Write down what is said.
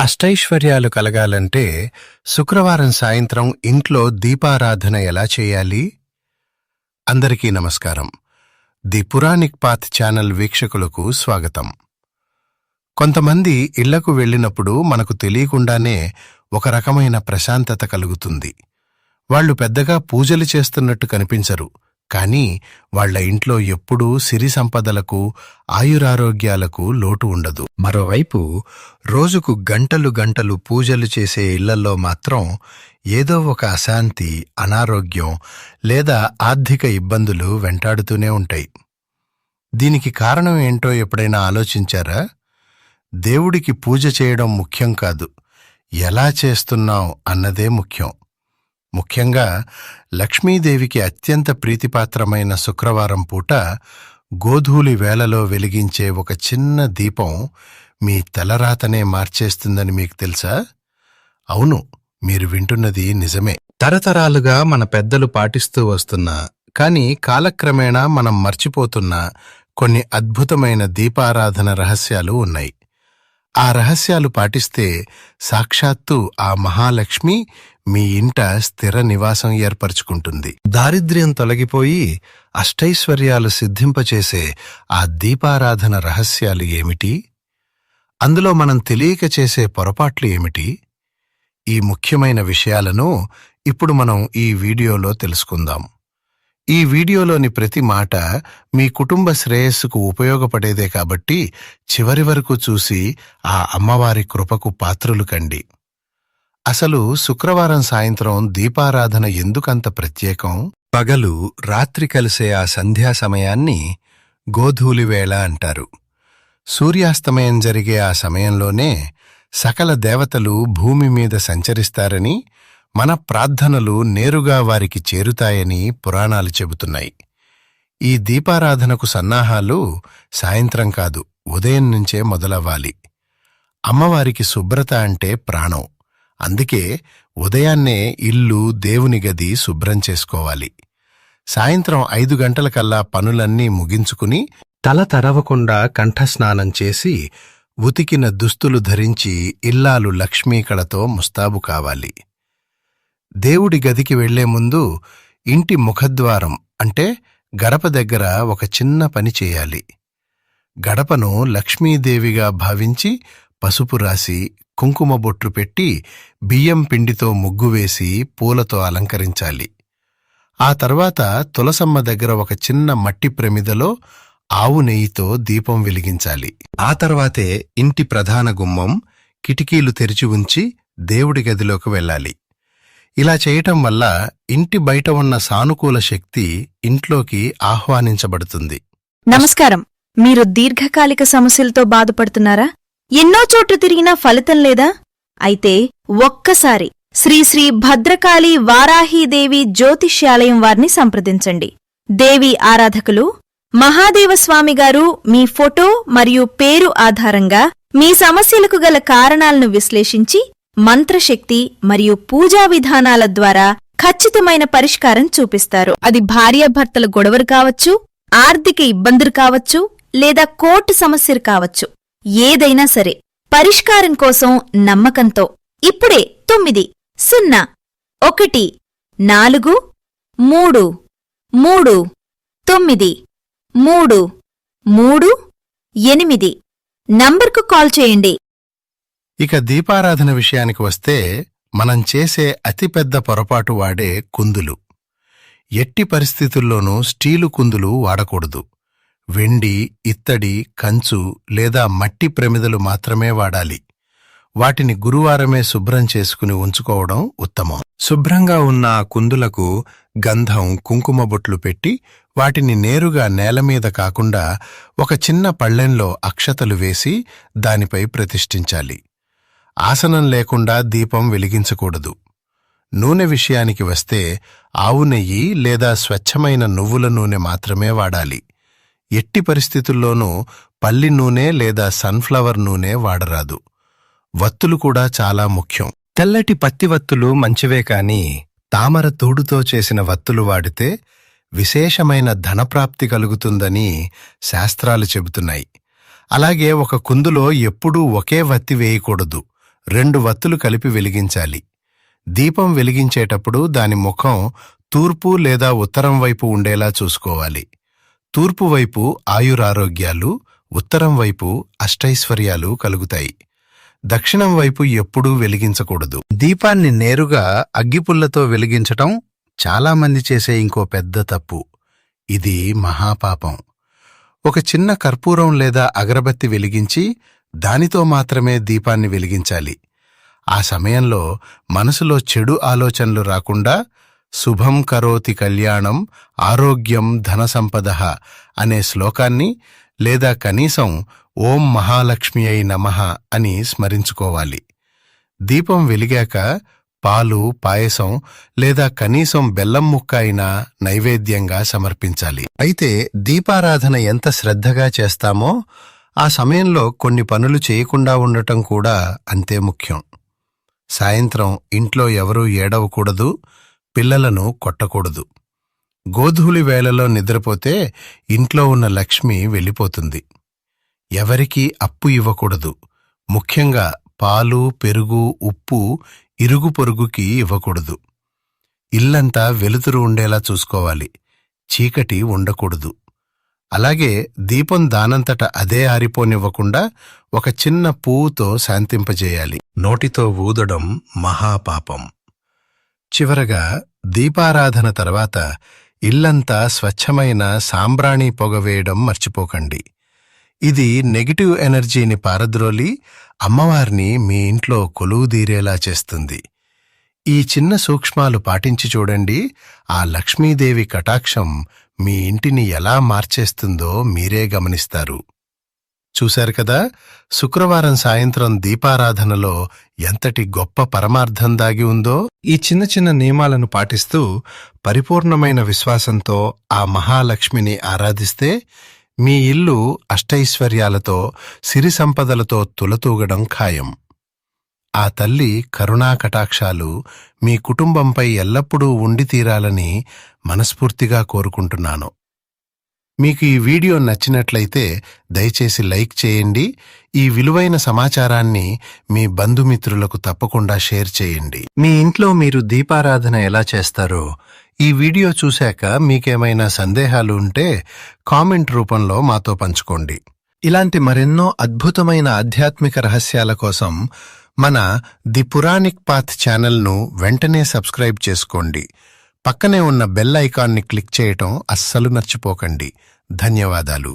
అష్టైశ్వర్యాలు కలగాలంటే శుక్రవారం సాయంత్రం ఇంట్లో దీపారాధన ఎలా చేయాలి? అందరికీ నమస్కారం. ది పురాణిక్ పాత్ ఛానల్ వీక్షకులకు స్వాగతం. కొంతమంది ఇళ్లకు వెళ్ళినప్పుడు మనకు తెలియకుండానే ఒక రకమైన ప్రశాంతత కలుగుతుంది. వాళ్లు పెద్దగా పూజలు చేస్తున్నట్టు కనిపించరు, కానీ వాళ్ల ఇంట్లో ఎప్పుడూ సిరి సంపదలకు, ఆయురారోగ్యాలకు లోటు ఉండదు. మరోవైపు రోజుకు గంటలు గంటలు పూజలు చేసే ఇళ్లలో మాత్రం ఏదో ఒక అశాంతి, అనారోగ్యం లేదా ఆర్థిక ఇబ్బందులు వెంటాడుతూనే ఉంటాయి. దీనికి కారణం ఏంటో ఎప్పుడైనా ఆలోచించారా? దేవుడికి పూజ చేయడం ముఖ్యం కాదు, ఎలా చేస్తున్నాం అన్నదే ముఖ్యం. ముఖ్యంగా లక్ష్మీదేవికి అత్యంత ప్రీతిపాత్రమైన శుక్రవారం పూట గోధూళి వేళలో వెలిగించే ఒక చిన్న దీపం మీ తలరాతనే మార్చేస్తుందని మీకు తెలుసా? అవును, మీరు వింటున్నది నిజమే. తరతరాలుగా మన పెద్దలు పాటిస్తూ వస్తున్న, కానీ కాలక్రమేణా మనం మర్చిపోతున్న కొన్ని అద్భుతమైన దీపారాధన రహస్యాలు ఉన్నాయి. ఆ రహస్యాలు పాటిస్తే సాక్షాత్తు ఆ మహాలక్ష్మి మీ ఇంట స్థిర నివాసం ఏర్పరచుకుంటుంది. దారిద్ర్యం తొలగిపోయి అష్టైశ్వర్యాలు సిద్ధింపచేసే ఆ దీపారాధన రహస్యాలు ఏమిటి? అందులో మనం తెలియక చేసే పొరపాట్లు ఏమిటి? ఈ ముఖ్యమైన విషయాలను ఇప్పుడు మనం ఈ వీడియోలో తెలుసుకుందాం. ఈ వీడియోలోని ప్రతి మాట మీ కుటుంబ శ్రేయస్సుకు ఉపయోగపడేదే కాబట్టి చివరి వరకు చూసి ఆ అమ్మవారి కృపకు పాత్రులు కండి. అసలు శుక్రవారం సాయంత్రం దీపారాధన ఎందుకంత ప్రత్యేకం? పగలు రాత్రి కలిసే ఆ సంధ్యా సమయాన్ని గోధూళివేళ అంటారు. సూర్యాస్తమయం జరిగే ఆ సమయంలోనే సకల దేవతలు భూమి మీద సంచరిస్తారని, మన ప్రార్థనలు నేరుగా వారికి చేరుతాయని పురాణాలు చెబుతున్నాయి. ఈ దీపారాధనకు సన్నాహాలు సాయంత్రం కాదు, ఉదయం నుంచే మొదలవ్వాలి. అమ్మవారికి శుభ్రత అంటే ప్రాణం. అందుకే ఉదయాన్నే ఇల్లు, దేవుని గది శుభ్రం చేసుకోవాలి. సాయంత్రం 5 గంటలకల్లా పనులన్నీ ముగించుకుని తల తరవకుండా కంఠస్నానం చేసి ఉతికిన దుస్తులు ధరించి ఇల్లాలు లక్ష్మీకళతో ముస్తాబు కావాలి. దేవుడి గదికి వెళ్లే ముందు ఇంటి ముఖద్వారం అంటే గడప దగ్గర ఒక చిన్న పని చేయాలి. గడపను లక్ష్మీదేవిగా భావించి పసుపు రాసి, కుంకుమ బొట్టు పెట్టి, బియ్యం పిండితో ముగ్గు వేసి పూలతో అలంకరించాలి. ఆ తర్వాత తులసమ్మ దగ్గర ఒక చిన్న మట్టి ప్రమిదలో ఆవు నెయ్యితో దీపం వెలిగించాలి. ఆ తర్వాతే ఇంటి ప్రధాన గుమ్మం, కిటికీలు తెరిచి ఉంచి దేవుడి గదిలోకి వెళ్ళాలి. ఇలా చేయటం వల్ల ఇంటి బయట ఉన్న సానుకూల శక్తి ఇంట్లోకి ఆహ్వానించబడుతుంది. నమస్కారం. మీరు దీర్ఘకాలిక సమస్యలతో బాధపడుతున్నారా? ఎన్నో చోట్ల తిరిగినా ఫలితం లేదా? అయితే ఒక్కసారి శ్రీ శ్రీ భద్రకాళి వారాహీదేవి జ్యోతిష్యాలయం వారిని సంప్రదించండి. దేవి ఆరాధకులు మహాదేవస్వామిగారు మీ ఫోటో మరియు పేరు ఆధారంగా మీ సమస్యలకు గల కారణాలను విశ్లేషించి మంత్రశక్తి మరియు పూజా విధానాల ద్వారా ఖచ్చితమైన పరిష్కారం చూపిస్తారు. అది భార్యాభర్తల గొడవలు కావచ్చు, ఆర్థిక ఇబ్బందులు కావచ్చు, లేదా కోర్టు సమస్యలు కావచ్చు. ఏదైనా సరే పరిష్కారం కోసం నమ్మకంతో ఇప్పుడే 90143393338 నంబర్కు కాల్ చేయండి. ఇక దీపారాధన విషయానికి వస్తే మనం చేసే అతిపెద్ద పొరపాటు వాడే కుందులు. ఎట్టి పరిస్థితుల్లోనూ స్టీలు కుందులు వాడకూడదు. వెండి, ఇత్తడి, కంచు లేదా మట్టి ప్రమిదలు మాత్రమే వాడాలి. వాటిని గురువారమే శుభ్రం చేసుకుని ఉంచుకోవడం ఉత్తమం. శుభ్రంగా ఉన్న ఆ కుందులకు గంధం, కుంకుమ బొట్లు పెట్టి వాటిని నేరుగా నేలమీద కాకుండా ఒక చిన్న పళ్ళెంలో అక్షతలు వేసి దానిపై ప్రతిష్ఠించాలి. ఆసనం లేకుండా దీపం వెలిగించకూడదు. నూనె విషయానికి వస్తే ఆవు నెయ్యి లేదా స్వచ్ఛమైన నువ్వుల నూనె మాత్రమే వాడాలి. ఎట్టి పరిస్థితుల్లోనూ పల్లి నూనె లేదా సన్ఫ్లవర్ నూనె వాడరాదు. వత్తులు కూడా చాలా ముఖ్యం. తెల్లటి పత్తి వత్తులు మంచివే, కాని తామర తూడుతో చేసిన వత్తులు వాడితే విశేషమైన ధనప్రాప్తి కలుగుతుందని శాస్త్రాలు చెబుతున్నాయి. అలాగే ఒక కుందులో ఎప్పుడూ ఒకే వత్తి వేయకూడదు. 2 వత్తులు కలిపి వెలిగించాలి. దీపం వెలిగించేటప్పుడు దాని ముఖం తూర్పు లేదా ఉత్తరం వైపు ఉండేలా చూసుకోవాలి. తూర్పు వైపు ఆయురారోగ్యాలు, ఉత్తరం వైపు అష్టైశ్వర్యాలు కలుగుతాయి. దక్షిణం వైపు ఎప్పుడూ వెలిగించకూడదు. దీపాన్ని నేరుగా అగ్గిపుల్లతో వెలిగించటం చాలామంది చేసే ఇంకో పెద్ద తప్పు. ఇది మహాపాపం. ఒక చిన్న కర్పూరం లేదా అగరబత్తి వెలిగించి దానితో మాత్రమే దీపాన్ని వెలిగించాలి. ఆ సమయంలో మనసులో చెడు ఆలోచనలు రాకుండా శుభం కరోతి కళ్యాణం ఆరోగ్యం ధనసంపదః అనే శ్లోకాన్ని లేదా కనీసం ఓం మహాలక్ష్మి అయి నమః అని స్మరించుకోవాలి. దీపం వెలిగాక పాలు, పాయసం లేదా కనీసం బెల్లం ముక్క అయినా నైవేద్యంగా సమర్పించాలి. అయితే దీపారాధన ఎంత శ్రద్ధగా చేస్తామో ఆ సమయంలో కొన్ని పనులు చేయకుండా ఉండటం కూడా అంతే ముఖ్యం. సాయంత్రం ఇంట్లో ఎవరూ ఏడవకూడదు, పిల్లలను కొట్టకూడదు. గోధూళి వేళలో నిద్రపోతే ఇంట్లో ఉన్న లక్ష్మి వెళ్ళిపోతుంది. ఎవరికీ అప్పు ఇవ్వకూడదు. ముఖ్యంగా పాలు, పెరుగు, ఉప్పు ఇరుగు పొరుగుకి ఇవ్వకూడదు. ఇల్లంతా వెలుతురు ఉండేలా చూసుకోవాలి. చీకటి ఉండకూడదు. అలాగే దీపం దానంతట అదే ఆరిపోనివ్వకుండా ఒక చిన్న పువ్వుతో శాంతింపజేయాలి. నోటితో ఊదడం మహాపాపం. చివరగా దీపారాధన తర్వాత ఇల్లంతా స్వచ్ఛమైన సాంబ్రాణి పొగ వేయడం మర్చిపోకండి. ఇది నెగిటివ్ ఎనర్జీని పారద్రోలి అమ్మవారిని మీ ఇంట్లో కొలువుదీరేలా చేస్తుంది. ఈ చిన్న సూక్ష్మాలు పాటించి చూడండి. ఆ లక్ష్మీదేవి కటాక్షం మీ ఇంటిని ఎలా మార్చేస్తుందో మీరే గమనిస్తారు. చూశారు కదా, శుక్రవారం సాయంత్రం దీపారాధనలో ఎంతటి గొప్ప పరమార్థం దాగి ఉందో. ఈ చిన్న చిన్న నియమాలను పాటిస్తూ పరిపూర్ణమైన విశ్వాసంతో ఆ మహాలక్ష్మిని ఆరాధిస్తే మీ ఇల్లు అష్టైశ్వర్యాలతో, సిరి సంపదలతో తులతూగడం ఖాయం. ఆ తల్లి కరుణా కటాక్షాలు మీ కుటుంబంపై ఎల్లప్పుడూ ఉండి తీరాలని మనస్ఫూర్తిగా కోరుకుంటున్నాను. మీకు ఈ వీడియో నచ్చినట్లయితే దయచేసి లైక్ చేయండి. ఈ విలువైన సమాచారాన్ని మీ బంధుమిత్రులకు తప్పకుండా షేర్ చేయండి. మీ ఇంట్లో మీరు దీపారాధన ఎలా చేస్తారో ఈ వీడియో చూశాక మీకేమైనా సందేహాలు ఉంటే కామెంట్ రూపంలో మాతో పంచుకోండి. ఇలాంటి మరెన్నో అద్భుతమైన ఆధ్యాత్మిక రహస్యాల కోసం మన ది పురాణిక్ పాత్ ఛానల్ను వెంటనే సబ్స్క్రైబ్ చేసుకోండి. పక్కనే ఉన్న బెల్ ఐకాన్ని క్లిక్ చేయటం అస్సలు మర్చిపోకండి. ధన్యవాదాలు.